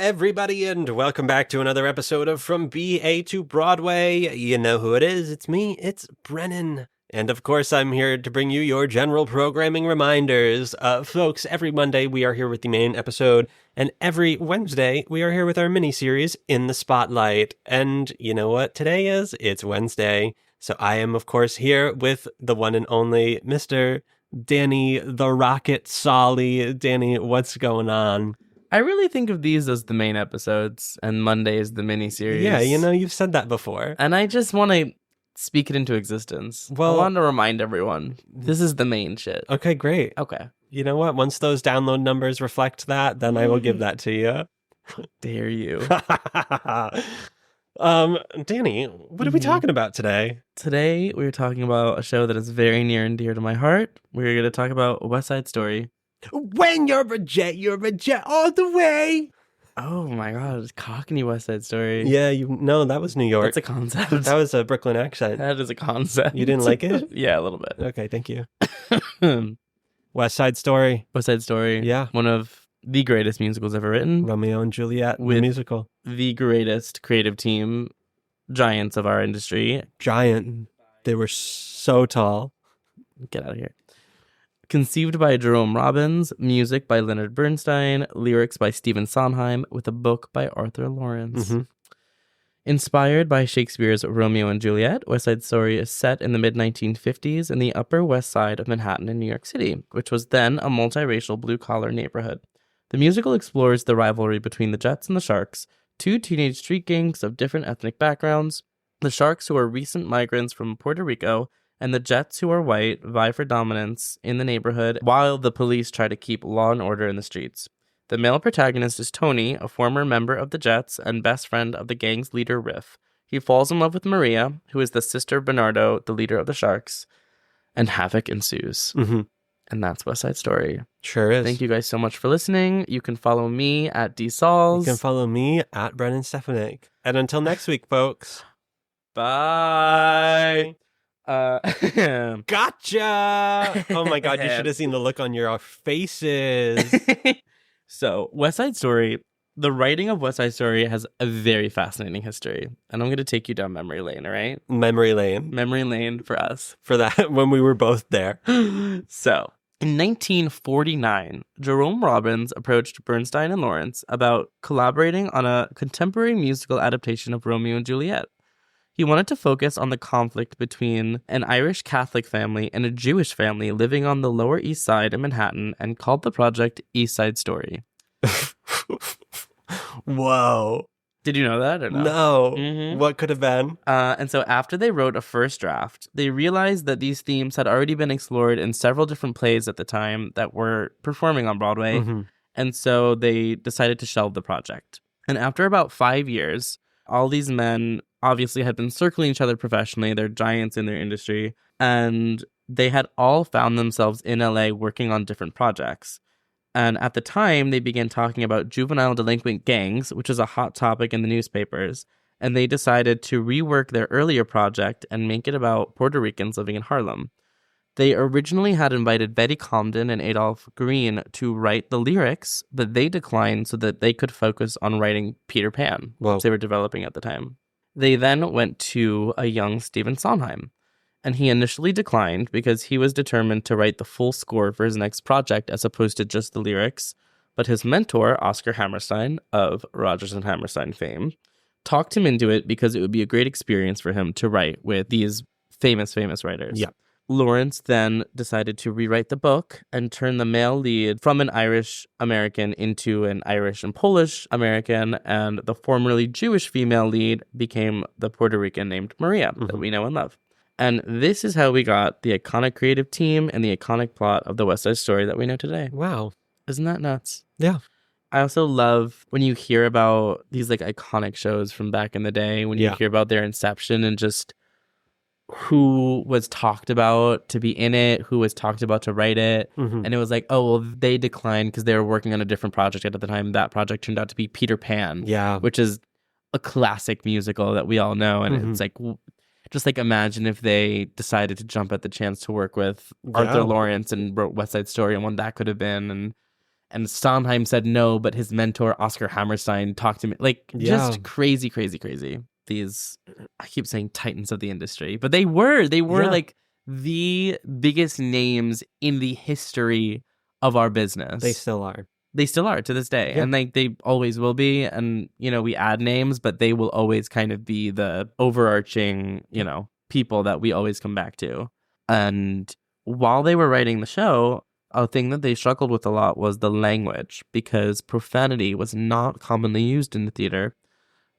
everybody, and welcome back to another episode of From BA to Broadway. You know who it is. It's me. It's Brennan. And of course, I'm here to bring you your general programming reminders. Folks, every Monday we are here with the main episode, and every Wednesday we are here with our mini-series, In the Spotlight. And you know what today is? It's Wednesday. So I am, of course, here with the one and only Mr. Danny the Rocket Solly. Danny, what's going on? I really think of these as the main episodes, and Monday is the mini-series. Yeah, you know, you've said that before. And I just want to speak it into existence. Well, I want to remind everyone, this is the main shit. Okay, great. Okay. You know what? Once those download numbers reflect that, then I will give that to you. Dare you. Danny, what are we talking about today? Today, we're talking about a show that is very near and dear to my heart. We're going to talk about West Side Story. When you're a jet all the way. Oh my God, Cockney West Side Story. Yeah, that was New York. That's a concept. That was a Brooklyn accent. That is a concept. You didn't like it? Yeah, a little bit. Okay, thank you. West Side Story. West Side Story. Yeah. One of the greatest musicals ever written. Romeo and Juliet, With the musical. The greatest creative team, giants of our industry. Giant. They were so tall. Get out of here. Conceived by Jerome Robbins, music by Leonard Bernstein, lyrics by Stephen Sondheim, with a book by Arthur Lawrence. Mm-hmm. Inspired by Shakespeare's Romeo and Juliet, West Side Story is set in the mid-1950s in the Upper West Side of Manhattan in New York City, which was then a multiracial blue-collar neighborhood. The musical explores the rivalry between the Jets and the Sharks, two teenage street gangs of different ethnic backgrounds. The Sharks, who are recent migrants from Puerto Rico, and the Jets, who are white, vie for dominance in the neighborhood while the police try to keep law and order in the streets. The male protagonist is Tony, a former member of the Jets and best friend of the gang's leader, Riff. He falls in love with Maria, who is the sister of Bernardo, the leader of the Sharks, and havoc ensues. Mm-hmm. And that's West Side Story. Sure is. Thank you guys so much for listening. You can follow me at DSauls. You can follow me at Brennan Stefanik. And until next week, folks. Bye. Gotcha! Oh my God, you should have seen the look on your faces. So, West Side Story, the writing of West Side Story has a very fascinating history. And I'm going to take you down memory lane, all right? Memory lane. Memory lane for us. For that, when we were both there. So, in 1949, Jerome Robbins approached Bernstein and Lawrence about collaborating on a contemporary musical adaptation of Romeo and Juliet. He wanted to focus on the conflict between an Irish Catholic family and a Jewish family living on the Lower East Side of Manhattan and called the project East Side Story. Whoa. Did you know that or no? No. Mm-hmm. What could have been? And so after they wrote a first draft, they realized that these themes had already been explored in several different plays at the time that were performing on Broadway. Mm-hmm. And so they decided to shelve the project. And after about 5 years, all these men obviously had been circling each other professionally. They're giants in their industry. And they had all found themselves in LA working on different projects. And at the time, they began talking about juvenile delinquent gangs, which is a hot topic in the newspapers. And they decided to rework their earlier project and make it about Puerto Ricans living in Harlem. They originally had invited Betty Comden and Adolph Green to write the lyrics, but they declined so that they could focus on writing Peter Pan, which they were developing at the time. They then went to a young Stephen Sondheim, and he initially declined because he was determined to write the full score for his next project as opposed to just the lyrics. But his mentor, Oscar Hammerstein of Rodgers and Hammerstein fame, talked him into it because it would be a great experience for him to write with these famous writers. Yeah. Lawrence then decided to rewrite the book and turn the male lead from an Irish American into an Irish and Polish American, and the formerly Jewish female lead became the Puerto Rican named Maria that we know and love. And this is how we got the iconic creative team and the iconic plot of the West Side Story that we know today. Wow. Isn't that nuts? Yeah. I also love when you hear about these like iconic shows from back in the day, when you hear about their inception and just who was talked about to be in it, who was talked about to write it. Mm-hmm. And it was like, oh, well, they declined because they were working on a different project at the time. That project turned out to be Peter Pan, which is a classic musical that we all know. And it's like, just like imagine if they decided to jump at the chance to work with Arthur Lawrence and wrote West Side Story and what that could have been. And Sondheim said no, but his mentor, Oscar Hammerstein, talked to me. Like, just crazy, crazy, crazy. These, I keep saying titans of the industry, but they were like the biggest names in the history of our business. They still are. They still are to this day. And like they always will be. And, you know, we add names, but they will always kind of be the overarching, you know, people that we always come back to. And while they were writing the show, a thing that they struggled with a lot was the language, because profanity was not commonly used in the theater,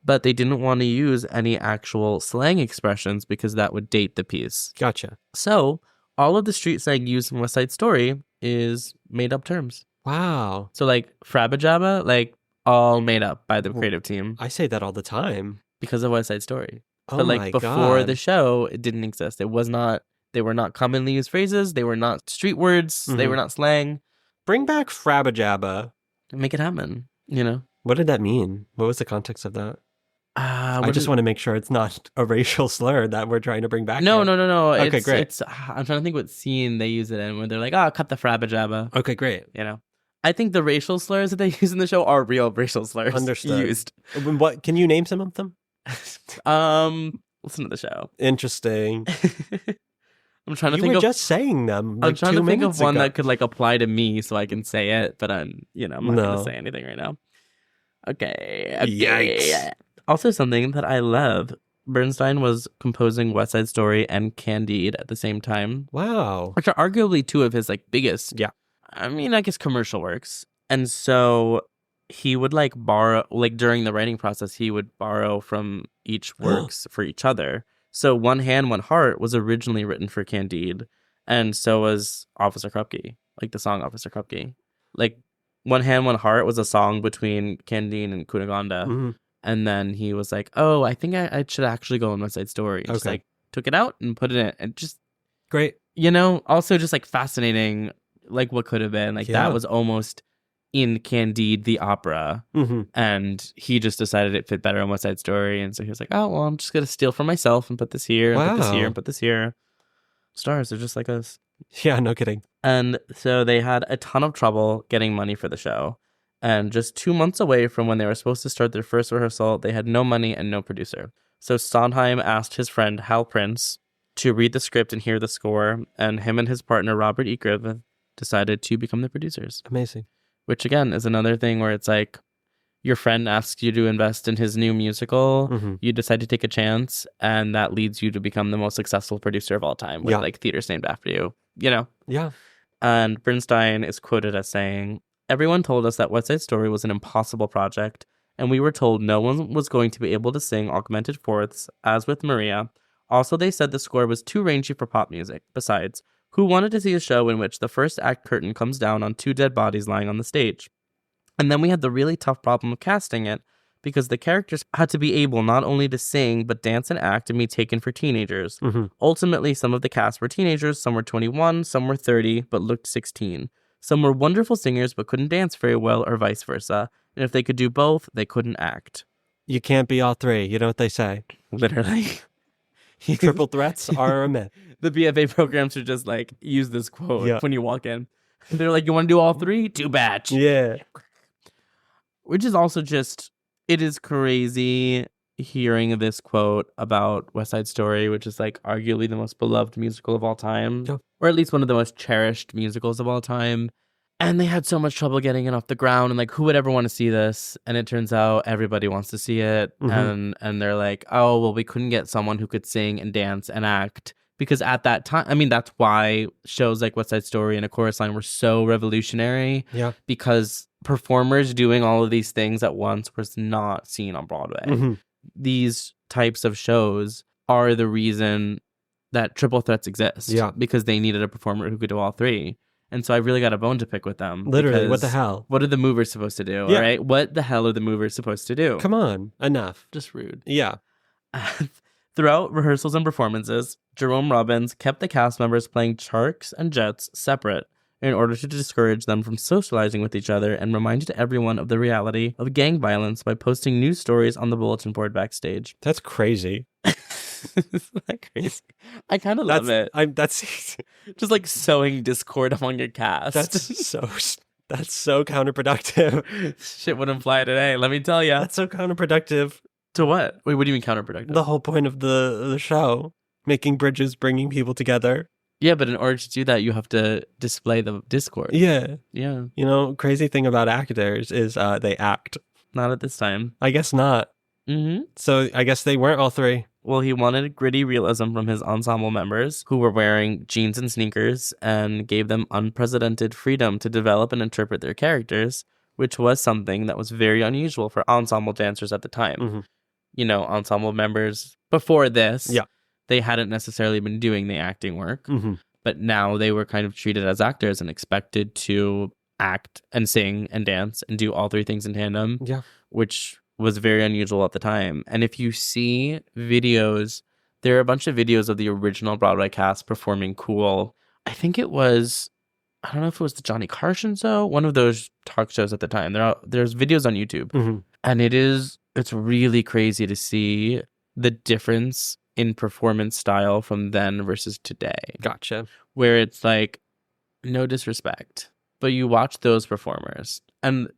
but they didn't want to use any actual slang expressions because that would date the piece. Gotcha. So all of the street slang used in West Side Story is made up terms. Wow. So like Frabba Jabba, like all made up by the creative team. I say that all the time. Because of West Side Story. Oh, but like before the show, it didn't exist. It was not, they were not commonly used phrases. They were not street words. They were not slang. Bring back Frabba Jabba. Make it happen, you know? What did that mean? What was the context of that? I just is... want to make sure it's not a racial slur that we're trying to bring back. No. Okay, great. I'm trying to think what scene they use it in where they're like, cut the Frabba Jabba. Okay, great. You know? I think the racial slurs that they use in the show are real racial slurs. Understood. Used. What? Can you name some of them? Listen to the show. Interesting. I'm trying to you think were of just saying them. Like I'm trying to think of one ago. that could like apply to me so I can say it, but I'm not gonna say anything right now. Okay. Yikes. Also, something that I love. Bernstein was composing West Side Story and Candide at the same time. Wow. Which are arguably two of his like biggest. Yeah. I mean, I guess commercial works. And so he would like borrow, like during the writing process, he would borrow from each works for each other. So One Hand, One Heart was originally written for Candide, and so was Officer Krupke, like the song Officer Krupke. Like One Hand, One Heart was a song between Candide and Cunegonde. Mm-hmm. And then he was like, oh, I think I should actually go on West Side Story. And just like took it out and put it in. And just great. You know, also just like fascinating, like what could have been. Like that was almost in Candide the opera. Mm-hmm. And he just decided it fit better on West Side Story. And so he was like, oh, well, I'm just going to steal from myself and put this here and put this here and put this here. Stars are just like us. Yeah, no kidding. And so they had a ton of trouble getting money for the show. And just 2 months away from when they were supposed to start their first rehearsal, they had no money and no producer. So Sondheim asked his friend Hal Prince to read the script and hear the score, and him and his partner Robert E. Griffith decided to become the producers. Amazing. Which again is another thing where it's like your friend asks you to invest in his new musical, you decide to take a chance, and that leads you to become the most successful producer of all time with like theaters named after you, you know? Yeah. And Bernstein is quoted as saying, everyone told us that West Side Story was an impossible project, and we were told no one was going to be able to sing augmented fourths, as with Maria. Also, they said the score was too rangy for pop music. Besides, who wanted to see a show in which the first act curtain comes down on 2 dead bodies lying on the stage? And then we had the really tough problem of casting it, because the characters had to be able not only to sing, but dance and act and be taken for teenagers. Ultimately, some of the cast were teenagers, some were 21, some were 30, but looked 16. Some were wonderful singers but couldn't dance very well, or vice versa. And if they could do both, they couldn't act. You can't be all three. You know what they say. Literally. Triple threats are a myth. The BFA program should just like use this quote when you walk in. They're like, you want to do all 3? Too bad. Yeah. Which is also just, it is crazy hearing this quote about West Side Story, which is like arguably the most beloved musical of all time, or at least one of the most cherished musicals of all time. And they had so much trouble getting it off the ground, and like, who would ever want to see this? And it turns out everybody wants to see it. And they're like, oh, well, we couldn't get someone who could sing and dance and act, because at that time, I mean, that's why shows like West Side Story and A Chorus Line were so revolutionary. Yeah. Because performers doing all of these things at once was not seen on Broadway. These types of shows are the reason that triple threats exist. Yeah. Because they needed a performer who could do all 3. And so I really got a bone to pick with them. Literally, what the hell? What are the movers supposed to do? Yeah. Right? What the hell are the movers supposed to do? Come on. Enough. Just rude. Yeah. Throughout rehearsals and performances, Jerome Robbins kept the cast members playing Charks and Jets separate in order to discourage them from socializing with each other, and reminded everyone of the reality of gang violence by posting news stories on the bulletin board backstage. That's crazy. Isn't that crazy? I kind of love it. That's just like sowing discord among your cast. That's so That's so counterproductive. Shit wouldn't fly today, let me tell you. That's so counterproductive. To what? Wait, what do you mean counterproductive? The whole point of the show. Making bridges, bringing people together. Yeah, but in order to do that, you have to display the discord. Yeah. Yeah. You know, crazy thing about actors is they act. Not at this time. I guess not. Mm-hmm. So I guess they weren't all three. Well, he wanted gritty realism from his ensemble members who were wearing jeans and sneakers and gave them unprecedented freedom to develop and interpret their characters, which was something that was very unusual for ensemble dancers at the time. Mm-hmm. You know, ensemble members before this, Yeah. they hadn't necessarily been doing the acting work, Mm-hmm. but now they were kind of treated as actors and expected to act and sing and dance and do all three things in tandem, Yeah. which was very unusual at the time. And if you see videos, there are a bunch of videos of the original Broadway cast performing Cool. I think it was, I don't know if it was the Johnny Carson show, one of those talk shows at the time. There's videos on YouTube. Mm-hmm. And it's really crazy to see the difference in performance style from then versus today. Gotcha. Where it's like, no disrespect, but you watch those performers and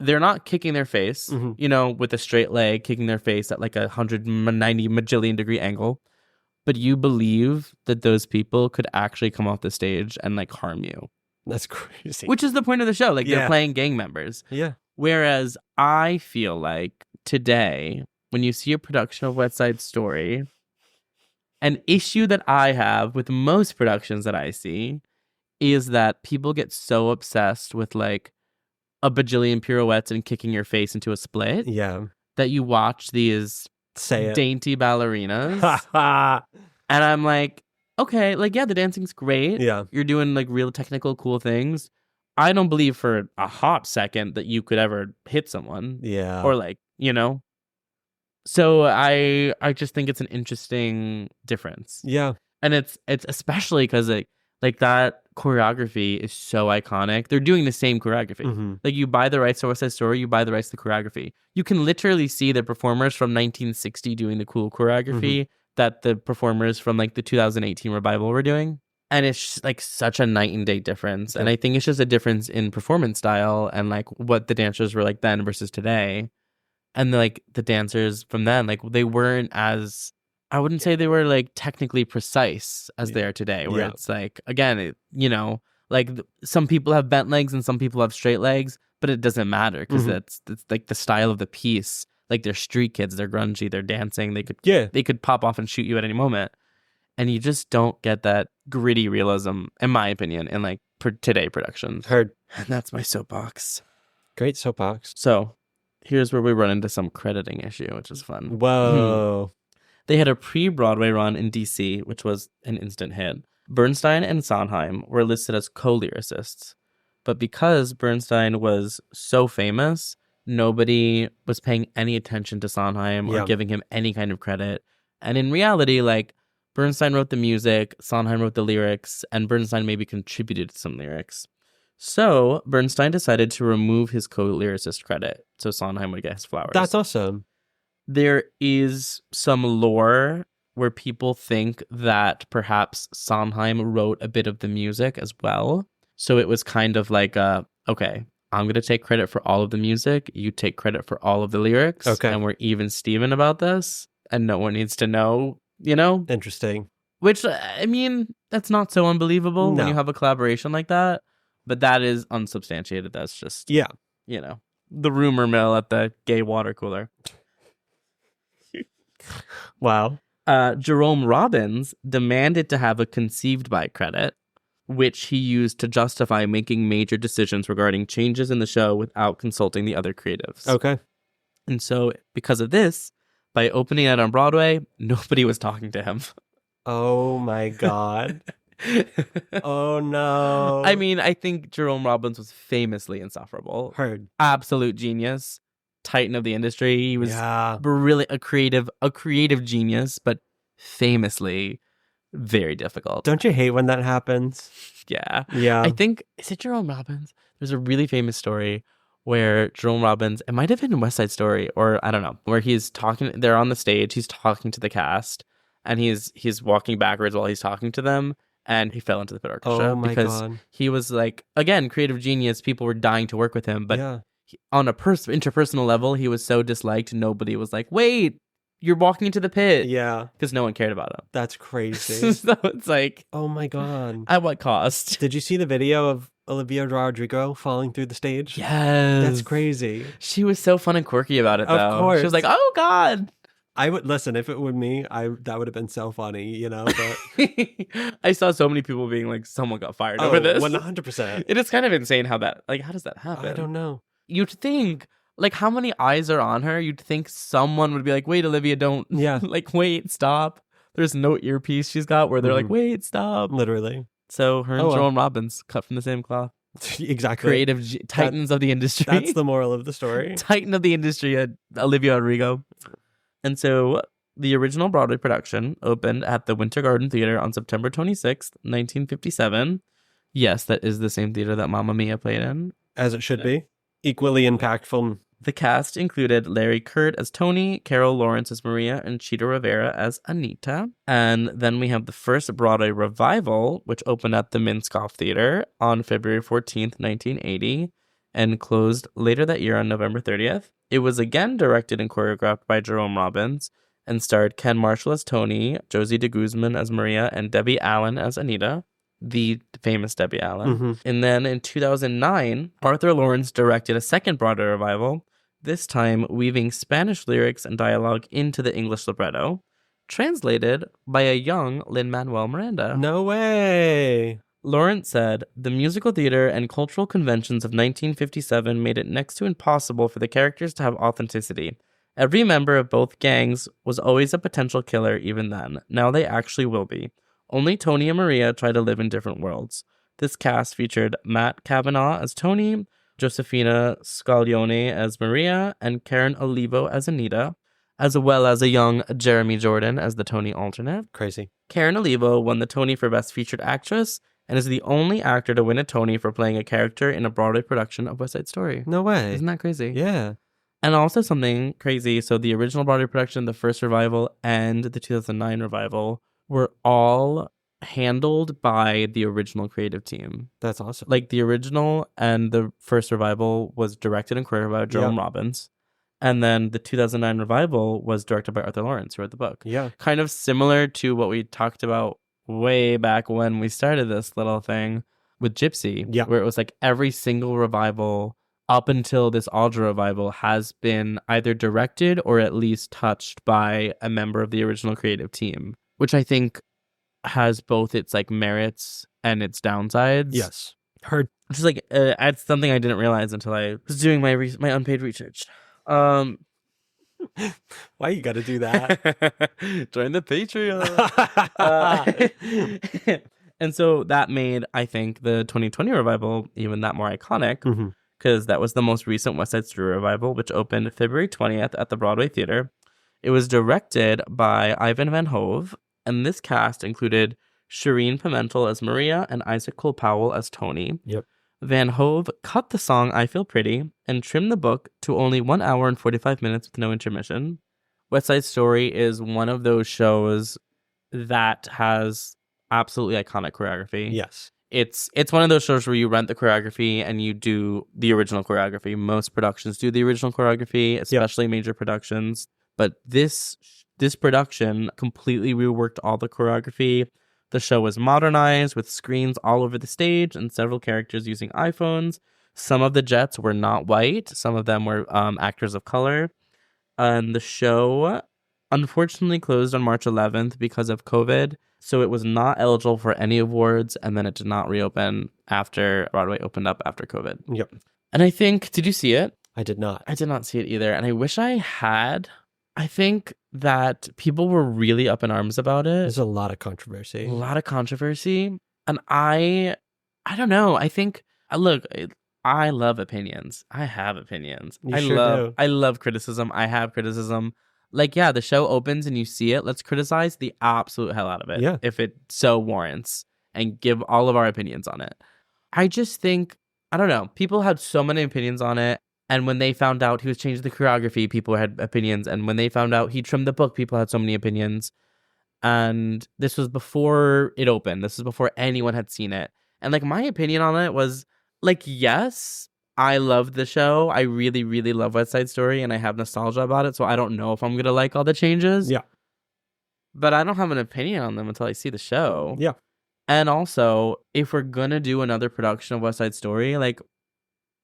they're not kicking their face, Mm-hmm. you know, with a straight leg, kicking their face at like 190 majillion degree angle. But you believe that those people could actually come off the stage and like harm you. That's crazy. Which is the point of the show. Like Yeah. they're playing gang members. Yeah. Whereas I feel like today, when you see a production of West Side Story, an issue that I have with most productions that I see is that people get so obsessed with like a bajillion pirouettes and kicking your face into a split Yeah. that you watch these Say it. dainty ballerinas. Ha ha. And I'm like, okay, like, yeah, the dancing's great. Yeah. You're doing like real technical, cool things. I don't believe for a hot second that you could ever hit someone Yeah. or like, you know. So I just think it's an interesting difference. Yeah. And it's especially because like that choreography is so iconic. They're doing the same choreography. Mm-hmm. Like you buy the rights to West Side Story, you buy the rights to the choreography. You can literally see the performers from 1960 doing the cool choreography that the performers from like the 2018 revival were doing. And it's just, like such a night and day difference. And I think it's just a difference in performance style and like what the dancers were like then versus today. And like the dancers from then, like they weren't as, I wouldn't say they were like technically precise as they are today, where it's like, again, you know, like some people have bent legs and some people have straight legs, but it doesn't matter because it's like the style of the piece. Like they're street kids, they're grungy, they're dancing, they could pop off and shoot you at any moment. And you just don't get that gritty realism, in my opinion, in like today productions. Heard. And that's my soapbox. Great soapbox. So here's where we run into some crediting issue, which is fun. Whoa. They had a pre-Broadway run in DC, which was an instant hit. Bernstein and Sondheim were listed as co-lyricists. But because Bernstein was so famous, nobody was paying any attention to Sondheim or giving him any kind of credit. And in reality, like, Bernstein wrote the music, Sondheim wrote the lyrics, and Bernstein maybe contributed some lyrics. So Bernstein decided to remove his co-lyricist credit, so Sondheim would get his flowers. That's awesome. There is some lore where people think that perhaps Sondheim wrote a bit of the music as well. So it was kind of like, okay, I'm going to take credit for all of the music. You take credit for all of the lyrics. Okay. And we're even Steven about this. And no one needs to know, you know? Interesting. Which, I mean, that's not so unbelievable when you have a collaboration like that. But that is unsubstantiated. That's just, you know, the rumor mill at the gay water cooler. Wow. Jerome Robbins demanded to have a conceived by credit, which he used to justify making major decisions regarding changes in the show without consulting the other creatives. Okay. And so because of this, by opening it on Broadway, nobody was talking to him. Oh my God. Oh no. I mean, I think Jerome Robbins was famously insufferable. Heard. Absolute genius. Titan of the industry. He was brilliant, a creative genius, but famously very difficult. Don't you hate when that happens? Yeah. Yeah. I think, is it Jerome Robbins? There's a really famous story where Jerome Robbins, it might have been in West Side Story, or I don't know, where he's talking, they're on the stage, he's talking to the cast, and he's walking backwards while he's talking to them, and he fell into the pit Oh orchestra my because God. he was like, again, creative genius. People were dying to work with him, but Yeah. on a interpersonal level, he was so disliked. Nobody was like, wait, you're walking into the pit. Yeah. Because no one cared about him. That's crazy. So it's like, Oh my God. at what cost? Did you see the video of Olivia Rodrigo falling through the stage? Yes. That's crazy. She was so fun and quirky about it, though. Of course. She was like, oh, God. I would listen if it were me. That would have been so funny, you know. But I saw so many people being like, someone got fired oh, over this. 100%. It is kind of insane how does that happen? I don't know. You'd think, like, how many eyes are on her? You'd think someone would be like, wait, Olivia, don't. Yeah. Like, wait, stop. There's no earpiece she's got where they're like, wait, stop. Literally. So her and Jerome Robbins cut from the same cloth. Exactly. Creative titans of the industry. That's the moral of the story. Titan of the industry, Olivia Rodrigo. And so the original Broadway production opened at the Winter Garden Theater on September 26th, 1957. Yes, that is the same theater that Mamma Mia played in. As it should be. Equally impactful. The cast included Larry Kurt as Tony, Carol Lawrence as Maria, and Chita Rivera as Anita. And then we have the first Broadway revival, which opened at the Minskoff Theater on February 14th, 1980, and closed later that year on November 30th. It was again directed and choreographed by Jerome Robbins and starred Ken Marshall as Tony, Josie de Guzman as Maria, and Debbie Allen as Anita. The famous Debbie Allen. And then in 2009, Arthur Lawrence directed a second Broadway revival, this time weaving Spanish lyrics and dialogue into the English libretto, translated by a young Lin-Manuel Miranda. No way! Lawrence said, the musical theater and cultural conventions of 1957 made it next to impossible for the characters to have authenticity. Every member of both gangs was always a potential killer even then. Now they actually will be. Only Tony and Maria try to live in different worlds. This cast featured Matt Cavanaugh as Tony, Josefina Scaglione as Maria, and Karen Olivo as Anita, as well as a young Jeremy Jordan as the Tony alternate. Crazy. Karen Olivo won the Tony for Best Featured Actress and is the only actor to win a Tony for playing a character in a Broadway production of West Side Story. No way. Isn't that crazy? Yeah. And also something crazy, so the original Broadway production, the first revival, and the 2009 revival were all handled by the original creative team. That's awesome. Like the original and the first revival was directed and choreographed by Jerome Robbins. And then the 2009 revival was directed by Arthur Lawrence, who wrote the book. Yeah. Kind of similar to what we talked about way back when we started this little thing with Gypsy. Yeah. Where it was like every single revival up until this Audra revival has been either directed or at least touched by a member of the original creative team, which I think has both its like merits and its downsides. Yes. Heard. Which is like adds something I didn't realize until I was doing my my unpaid research. Why you got to do that? Join the Patreon. And so that made, I think, the 2020 revival even that more iconic because that was the most recent West Side Story revival, which opened February 20th at the Broadway Theater. It was directed by Ivan Van Hove, and this cast included Shireen Pimentel as Maria and Isaac Cole Powell as Tony. Yep. Van Hove cut the song I Feel Pretty and trimmed the book to only 1 hour and 45 minutes with no intermission. West Side Story is one of those shows that has absolutely iconic choreography. Yes. It's one of those shows where you rent the choreography and you do the original choreography. Most productions do the original choreography, especially major productions. But this production completely reworked all the choreography. The show was modernized with screens all over the stage and several characters using iPhones. Some of the Jets were not white. Some of them were actors of color. And the show unfortunately closed on March 11th because of COVID. So it was not eligible for any awards. And then it did not reopen after Broadway opened up after COVID. Yep. And I think, did you see it? I did not. I did not see it either. And I wish I had. I think that people were really up in arms about it. There's a lot of controversy. A lot of controversy. And I don't know. I think, look, I love opinions. I have opinions. You sure do. I love criticism. I have criticism. Like, yeah, the show opens and you see it. Let's criticize the absolute hell out of it. Yeah. If it so warrants and give all of our opinions on it. I just think, I don't know. People had so many opinions on it. And when they found out he was changing the choreography, people had opinions. And when they found out he trimmed the book, people had so many opinions. And this was before it opened. This was before anyone had seen it. And like my opinion on it was like, yes, I loved the show. I really, really love West Side Story and I have nostalgia about it. So I don't know if I'm going to like all the changes. Yeah. But I don't have an opinion on them until I see the show. Yeah. And also, if we're going to do another production of West Side Story, like,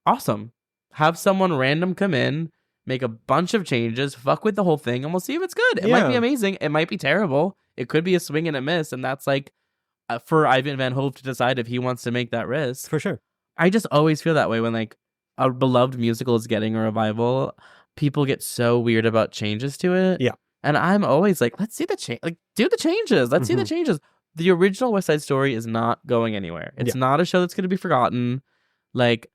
awesome. Have someone random come in, make a bunch of changes, fuck with the whole thing, and we'll see if it's good. It might be amazing. It might be terrible. It could be a swing and a miss. And that's like for Ivan Van Hove to decide if he wants to make that risk. For sure. I just always feel that way when like a beloved musical is getting a revival. People get so weird about changes to it. Yeah. And I'm always like, let's see the change. Like, do the changes. Let's see the changes. The original West Side Story is not going anywhere. It's not a show that's going to be forgotten. Like,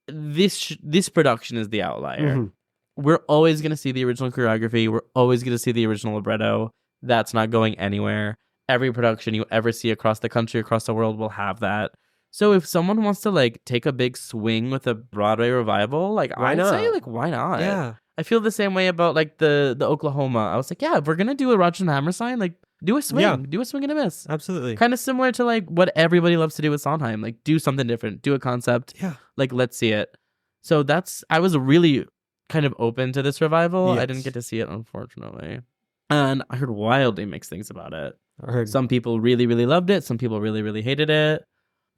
this production is the outlier. We're always going to see the original choreography. We're always going to see the original libretto. That's not going anywhere. Every production you ever see across the country, across the world will have that. So if someone wants to like take a big swing with a Broadway revival, like I'd say like, why not? Yeah. I feel the same way about like the Oklahoma. I was like, yeah, if we're going to do a Rodgers and Hammerstein, like do a swing. Yeah. Do a swing and a miss. Absolutely. Kind of similar to like what everybody loves to do with Sondheim. Like do something different. Do a concept. Yeah. Like let's see it. So I was really kind of open to this revival. Yes. I didn't get to see it, unfortunately. And I heard wildly mixed things about it. I heard some people really, really loved it. Some people really, really hated it.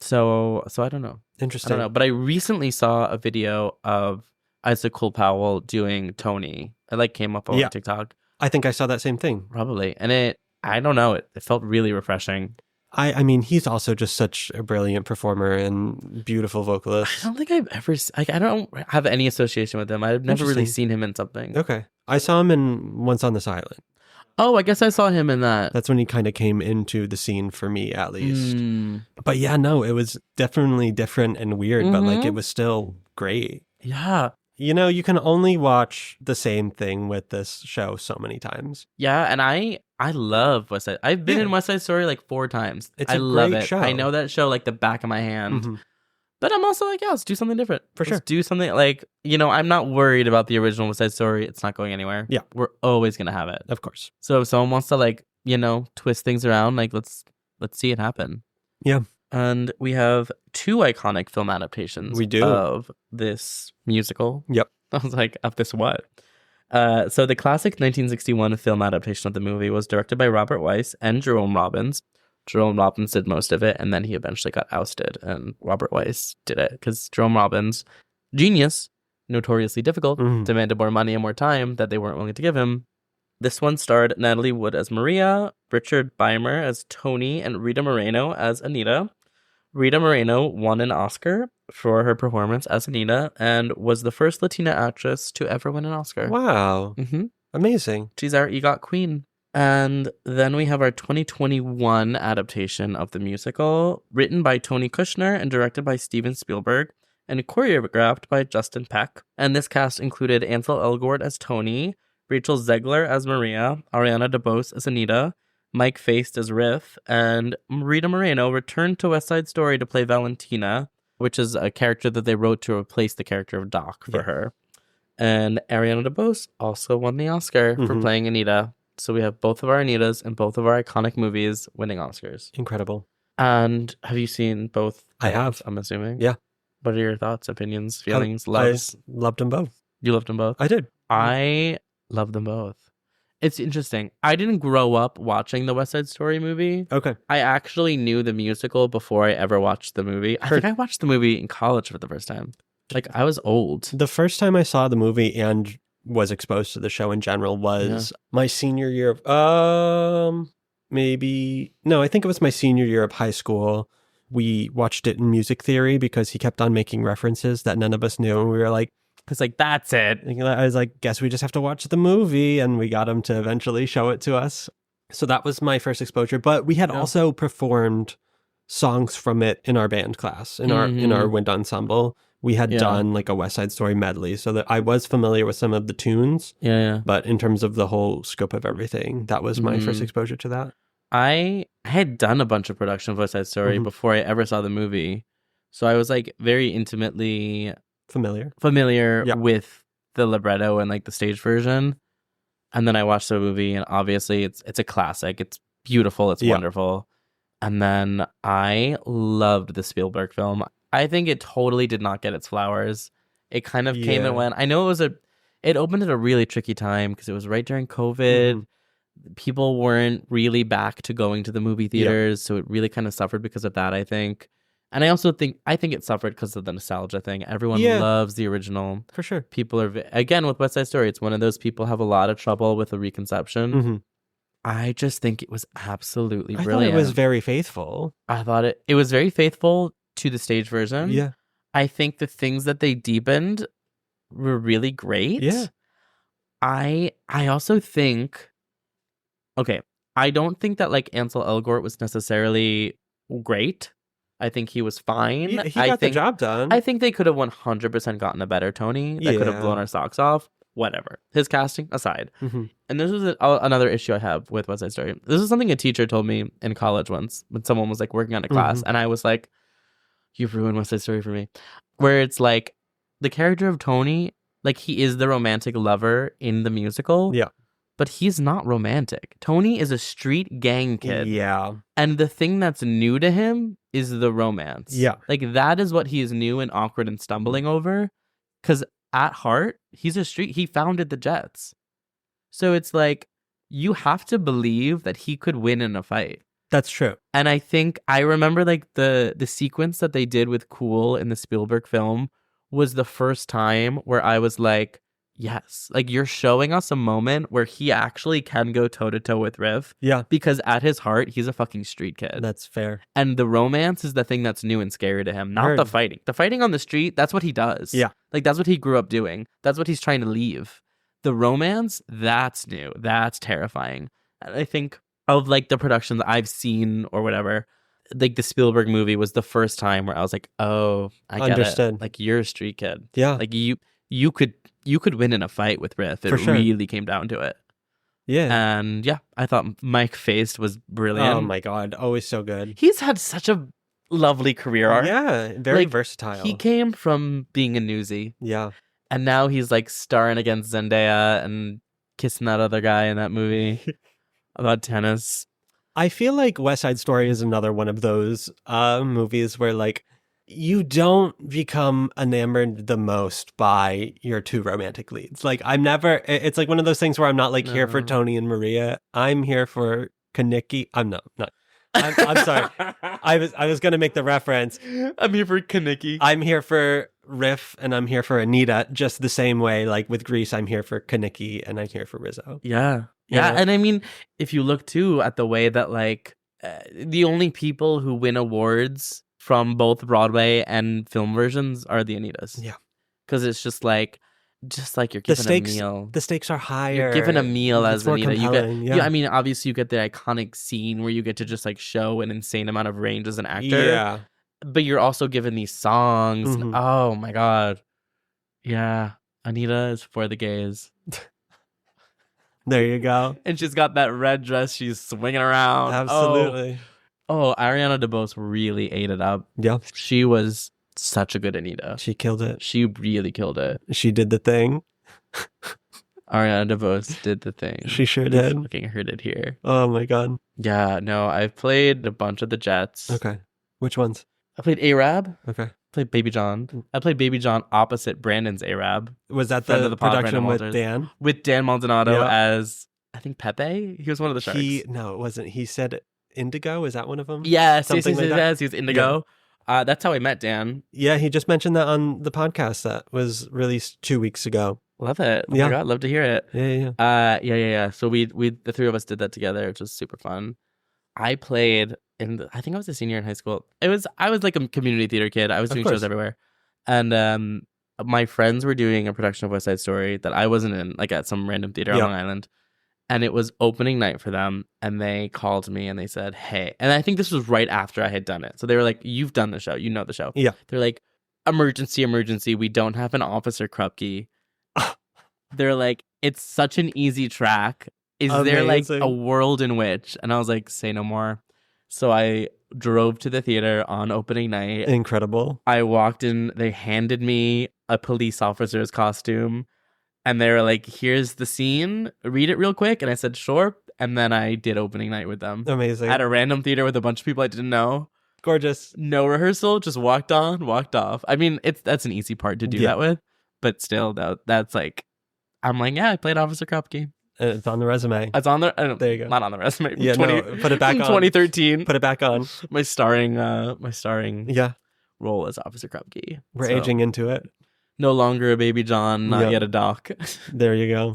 So I don't know. Interesting. I don't know. But I recently saw a video of Isaac Cole Powell doing Tony. It like came up on TikTok. I think I saw that same thing. Probably. And I don't know. It felt really refreshing. I mean, he's also just such a brilliant performer and beautiful vocalist. I don't think I've ever... I don't have any association with him. I've never really seen him in something. Okay. I saw him in Once on This Island. Oh, I guess I saw him in that. That's when he kind of came into the scene for me, at least. But yeah, no, it was definitely different and weird, but like it was still great. Yeah. You know, you can only watch the same thing with this show so many times. Yeah, and I love West Side. I've been in West Side Story like 4 times. It's a great show. I know that show like the back of my hand. But I'm also like, yeah, let's do something different. Let's do something like, you know, I'm not worried about the original West Side Story. It's not going anywhere. Yeah. We're always going to have it. Of course. So if someone wants to like, you know, twist things around, like let's see it happen. Yeah. And we have 2 iconic film adaptations of this musical. Yep. I was like, of this what? So the classic 1961 film adaptation of the movie was directed by Robert Weiss and Jerome Robbins. Jerome Robbins did most of it, and then he eventually got ousted, and Robert Weiss did it, because Jerome Robbins, genius, notoriously difficult, demanded more money and more time that they weren't willing to give him. This one starred Natalie Wood as Maria, Richard Beimer as Tony, and Rita Moreno as Anita. Rita Moreno won an Oscar for her performance as Anita and was the first Latina actress to ever win an Oscar. Wow. Amazing. She's our EGOT queen. And then we have our 2021 adaptation of the musical, written by Tony Kushner and directed by Steven Spielberg, and choreographed by Justin Peck. And this cast included Ansel Elgort as Tony, Rachel Zegler as Maria, Ariana DeBose as Anita, Mike Feist as Riff, and Rita Moreno returned to West Side Story to play Valentina, which is a character that they wrote to replace the character of Doc for her. And Ariana DeBose also won the Oscar for playing Anita. So we have both of our Anitas and both of our iconic movies winning Oscars. Incredible. And have you seen both? I have. I'm assuming. Yeah. What are your thoughts, opinions, feelings, loves? I loved them both. You loved them both? I did. I love them both. It's interesting. I didn't grow up watching the West Side Story movie. Okay. I actually knew the musical before I ever watched the movie. I think I watched the movie in college for the first time. Like, I was old. The first time I saw the movie and was exposed to the show in general was my senior year of I think it was my senior year of high school. We watched it in music theory because he kept on making references that none of us knew, and we were like, it's like, that's it. I was like, guess we just have to watch the movie, and we got him to eventually show it to us. So that was my first exposure, but we had also performed songs from it in our band class, in our wind ensemble. We had done like a West Side Story medley, so that I was familiar with some of the tunes. Yeah. But in terms of the whole scope of everything, that was my first exposure to that. I had done a bunch of production of West Side Story before I ever saw the movie. So I was like very intimately familiar with the libretto and like the stage version. And then I watched the movie, and obviously it's a classic. It's beautiful. It's Yeah. wonderful. And then I loved the Spielberg film. I think it totally did not get its flowers. It kind of came and went. I know it opened at a really tricky time because it was right during COVID. People weren't really back to going to the movie theaters, so it really kind of suffered because of that, I think. And I think it suffered because of the nostalgia thing. Everyone loves the original. For sure. People are, again, with West Side Story, it's one of those people have a lot of trouble with the reconception. I just think it was absolutely brilliant. I thought it was very faithful. I thought it was very faithful to the stage version. Yeah. I think the things that they deepened were really great. Yeah. I also think, okay, I don't think that like Ansel Elgort was necessarily great. I think he was fine. He got the job done. I think they could have 100% gotten a better Tony that could have blown our socks off. Whatever. His casting aside. And this was another issue I have with West Side Story. This is something a teacher told me in college once when someone was like working on a class. And I was like, you've ruined West Side Story for me. Where it's like the character of Tony, like he is the romantic lover in the musical. Yeah. But he's not romantic. Tony is a street gang kid. Yeah. And the thing that's new to him is the romance. Yeah. Like that is what he is new and awkward and stumbling over. Because at heart, he founded the Jets. So it's like, you have to believe that he could win in a fight. That's true. And I think, I remember like the sequence that they did with Cool in the Spielberg film was the first time where I was like, yes, like you're showing us a moment where he actually can go toe to toe with Riff. Yeah. Because at his heart, he's a fucking street kid. That's fair. And the romance is the thing that's new and scary to him, not the fighting. The fighting on the street, that's what he does. Yeah. Like that's what he grew up doing. That's what he's trying to leave. The romance, that's new. That's terrifying. And I think of like the productions I've seen or whatever, like the Spielberg movie was the first time where I was like, oh, I get Understood. it. Like you're a street kid. Yeah. Like you could win in a fight with Riff. It really came down to it. Yeah. And yeah, I thought Mike Faced was brilliant. Oh my God. Always so good. He's had such a lovely career arc. Yeah. Very versatile. He came from being a newsie. Yeah. And now he's like starring against Zendaya and kissing that other guy in that movie about tennis. I feel like West Side Story is another one of those movies where like you don't become enamored the most by your two romantic leads. Like it's like one of those things where I'm not like here for Tony and Maria. I'm here for Kaniki. I'm sorry. I was going to make the reference. I'm here for Kaniki. I'm here for Riff and I'm here for Anita, just the same way. Like with Grease, I'm here for Kaniki and I'm here for Rizzo. Yeah. Yeah. And I mean, if you look too at the way that like the only people who win awards from both Broadway and film versions are the Anitas. Yeah. Because it's just like you're given a meal. The stakes are higher. You're given a meal as Anita. Yeah. I mean, obviously you get the iconic scene where you get to just like show an insane amount of range as an actor. Yeah. But you're also given these songs. Oh my God. Yeah. Anita is for the gays. There you go. And she's got that red dress she's swinging around. Absolutely. Oh, Ariana DeBose really ate it up. Yeah. She was such a good Anita. She killed it. She really killed it. She did the thing. Ariana DeBose did the thing. She sure did. You fucking heard it here. Oh my God. Yeah, no, I've played a bunch of the Jets. Okay. Which ones? I played Arab. Okay. I played Baby John. I played Baby John opposite Brandon's Arab. Was that Friend the of the pod, production Brandon with Walters. Dan? With Dan Maldonado as, I think, Pepe? He was one of the sharks. No, it wasn't. He said Indigo. Is that one of them? Yes, Something like that? yes, he was Indigo. Yeah. That's how I met Dan. Yeah, he just mentioned that on the podcast that was released 2 weeks ago. Love it. Oh my God, love to hear it. Yeah. So we the three of us did that together, which was super fun. I played I think I was a senior in high school. I was like a community theater kid. I was doing shows everywhere. And my friends were doing a production of West Side Story that I wasn't in, like at some random theater on Long Island. And it was opening night for them. And they called me and they said, hey. And I think this was right after I had done it. So they were like, you've done the show. You know the show. Yeah. They're like, emergency. We don't have an Officer Krupke. They're like, it's such an easy track. Is there like a world in which? And I was like, say no more. So I drove to the theater on opening night. Incredible. I walked in. They handed me a police officer's costume. And they were like, here's the scene. Read it real quick. And I said, sure. And then I did opening night with them. Amazing. At a random theater with a bunch of people I didn't know. Gorgeous. No rehearsal, just walked on, walked off. I mean, that's an easy part to do that with. But still, that's like, I'm like, yeah, I played Officer Krupke. It's on the resume. It's on there. There you go. Not on the resume. Yeah, put it back on. 2013. Put it back on. My starring role as Officer Krupke. We're aging into it. No longer a baby John, not yet a doc. There you go.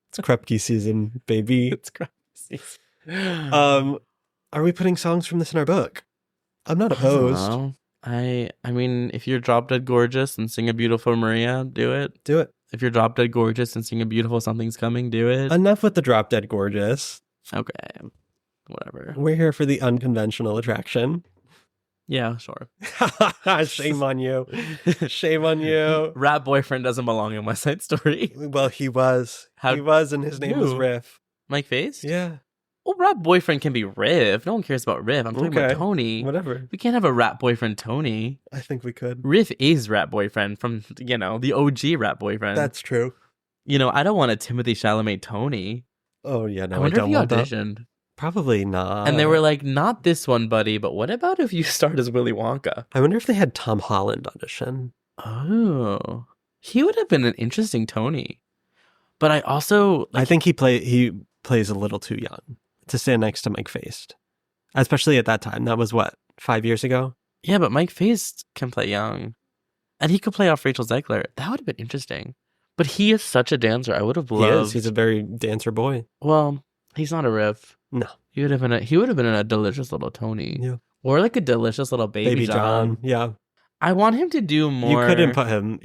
It's Krupke season, baby. It's Krupke season. Are we putting songs from this in our book? I'm not opposed. I mean, if you're drop dead gorgeous and sing a beautiful Maria, do it. Do it. If you're drop dead gorgeous and sing a beautiful Something's Coming, do it. Enough with the drop dead gorgeous. Okay. Whatever. We're here for the unconventional attraction. Yeah, sure. Shame on you. Shame on you. Rat boyfriend doesn't belong in West Side Story. Well, he was. He was, and his name was Riff. Mike Face? Yeah. Well, rat boyfriend can be Riff. No one cares about Riff. I'm talking about Tony. Whatever. We can't have a rat boyfriend Tony. I think we could. Riff is rat boyfriend from, the OG rat boyfriend. That's true. I don't want a Timothy Chalamet Tony. Oh, yeah, no, I wonder don't if he want auditioned. That. Probably not. And they were like, not this one, buddy, but what about if you start as Willy Wonka? I wonder if they had Tom Holland audition. Oh. He would have been an interesting Tony. But I also... I think he plays a little too young to stand next to Mike Faced. Especially at that time. That was, 5 years ago? Yeah, but Mike Faced can play young. And he could play off Rachel Zegler. That would have been interesting. But he is such a dancer. I would have loved... He is. He's a very dancer boy. Well, he's not a Riff. No. He would have been a delicious little Tony. Yeah. Or like a delicious little baby John. Yeah. I want him to do more. You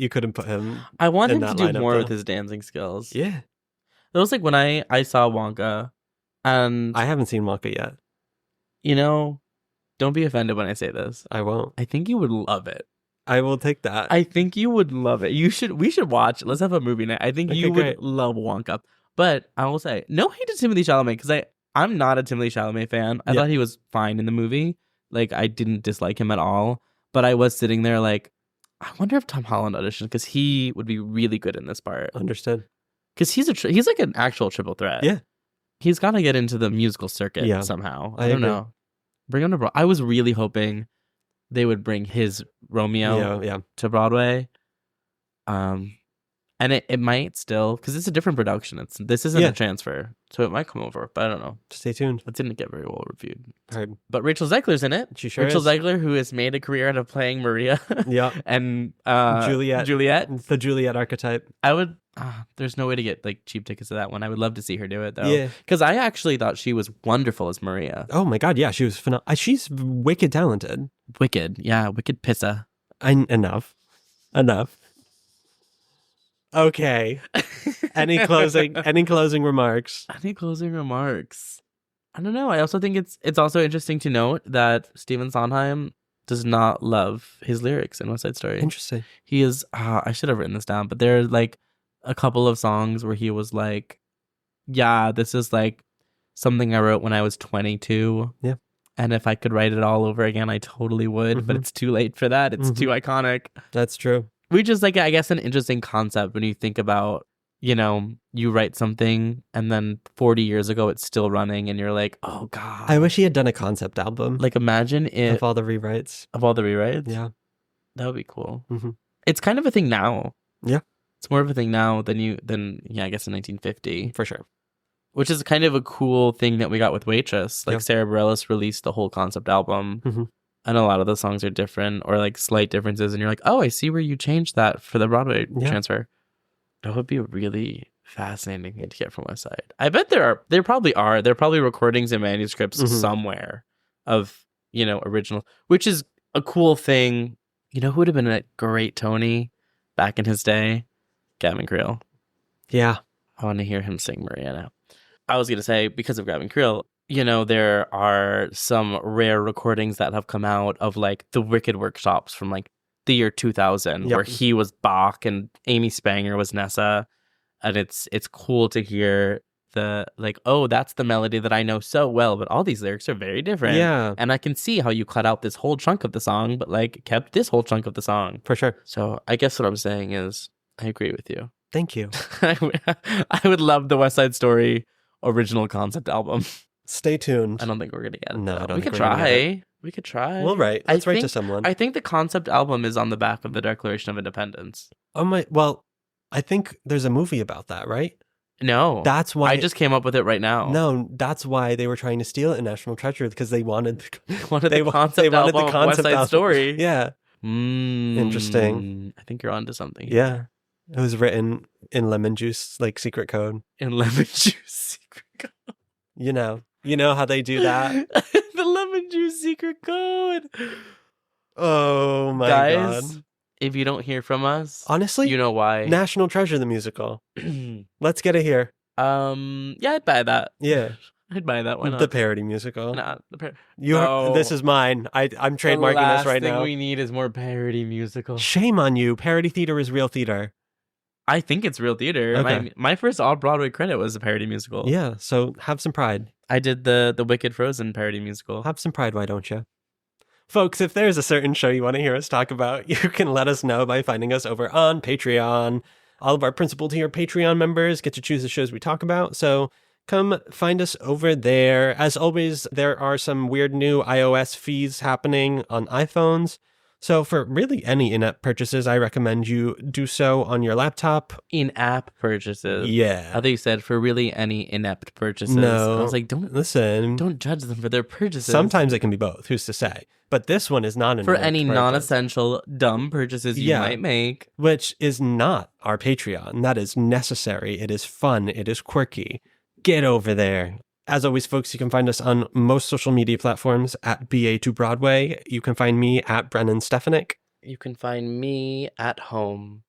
couldn't put him. I want him to do more with his dancing skills. Yeah. It was like when I saw Wonka, and I haven't seen Wonka yet. Don't be offended when I say this. I won't. I think you would love it. I will take that. I think you would love it. We should watch. Let's have a movie night. I think you would love Wonka. But I will say, no hate to Timothée Chalamet, because I'm not a Timothée Chalamet fan. I thought he was fine in the movie. Like, I didn't dislike him at all. But I was sitting there like, I wonder if Tom Holland auditioned, because he would be really good in this part. Understood. Because he's like an actual triple threat. Yeah. He's got to get into the musical circuit somehow. I don't know. Bring him to Broadway. I was really hoping they would bring his Romeo to Broadway. And it might still, because it's a different production. This isn't a transfer, so it might come over, but I don't know. Stay tuned. It didn't get very well reviewed. Heard. But Rachel Zegler's in it. She sure Rachel is. Zegler, who has made a career out of playing Maria. Yeah. And Juliet. The Juliet archetype. I would... there's no way to get like cheap tickets to that one. I would love to see her do it, though. Yeah. Because I actually thought she was wonderful as Maria. Oh my God, yeah. She was phenomenal. She's wicked talented. Wicked. Yeah, wicked pissa. Enough. Okay. Any closing remarks? Any closing remarks? I don't know. I also think it's also interesting to note that Stephen Sondheim does not love his lyrics in West Side Story. Interesting. He is... I should have written this down, but there are like a couple of songs where he was like, yeah, this is like something I wrote when I was 22. Yeah. And if I could write it all over again, I totally would, but it's too late for that. It's too iconic. That's true. Which is like, I guess, an interesting concept when you think about, you write something and then 40 years ago it's still running and you're like, oh God. I wish he had done a concept album. Like, imagine if... Of all the rewrites. Yeah. That would be cool. Mm-hmm. It's kind of a thing now. Yeah. It's more of a thing now than I guess in 1950. For sure. Which is kind of a cool thing that we got with Waitress. Like, Sarah Bareilles released the whole concept album. Mm-hmm. And a lot of the songs are different or like slight differences. And you're like, oh, I see where you changed that for the Broadway transfer. That would be a really fascinating thing to get from West Side. I bet there probably are. There are probably recordings and manuscripts somewhere of, original, which is a cool thing. Who would have been a great Tony back in his day? Gavin Creel. Yeah. I want to hear him sing Maria now. I was going to say, because of Gavin Creel, there are some rare recordings that have come out of like the Wicked workshops from like the year 2000 where he was Bach and Amy Spanger was Nessa. And it's cool to hear the like, oh, that's the melody that I know so well, but all these lyrics are very different. Yeah. And I can see how you cut out this whole chunk of the song, but like kept this whole chunk of the song. For sure. So I guess what I'm saying is I agree with you. Thank you. I would love the West Side Story original concept album. Stay tuned. I don't think we're gonna get it. No, I though. don't We think could we're gonna get it. try. We could try. We'll write. Let's write to someone. I think the concept album is on the back of the Declaration of Independence. Oh my! Well, I think there's a movie about that, right? No, That's why I just came up with it right now. No, that's why they were trying to steal it in National Treasure, because they wanted the concept album of West Side Story. Yeah. Interesting. I think you're onto something. Yeah. It was written in lemon juice, like secret code. In lemon juice secret code. You know how they do that. The lemon juice secret code. Oh my Guys, God. if you don't hear from us, Honestly, you know why. National Treasure the musical. Let's get it here. Yeah, I'd buy that. Yeah. I'd buy that. Why not? The parody musical. Nah, This is mine. I'm trademarking this right now. The last thing we need is more parody musical. Shame on you. Parody theater is real theater. I think it's real theater. Okay. My first off-Broadway credit was a parody musical. Yeah, so have some pride. I did the Wicked Frozen parody musical. Have some pride, why don't you? Folks, if there's a certain show you want to hear us talk about, you can let us know by finding us over on Patreon. All of our principal tier Patreon members get to choose the shows we talk about, so come find us over there. As always, there are some weird new iOS fees happening on iPhones. So for really any in-app purchases, I recommend you do so on your laptop. In-app purchases. Yeah. I thought you said for really any inept purchases. No. I was like, don't judge them for their purchases. Sometimes it can be both. Who's to say? But this one is not an for inept any purchase. non-essential dumb purchases you might make. Which is not our Patreon. That is necessary. It is fun. It is quirky. Get over there. As always, folks, you can find us on most social media platforms at BA2Broadway. You can find me at Brennan Stefanik. You can find me at home.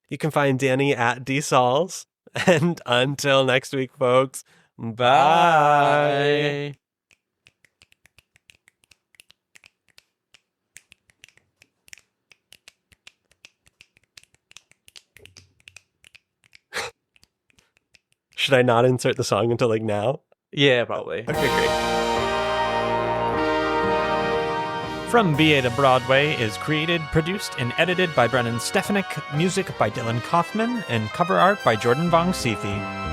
You can find Danny at DSauls. And until next week, folks, bye. Should I not insert the song until like now? Yeah, probably. Okay, great. From BA to Broadway is created, produced, and edited by Brennan Stefanik, music by Dylan Kaufman, and cover art by Jordan Vongsithi.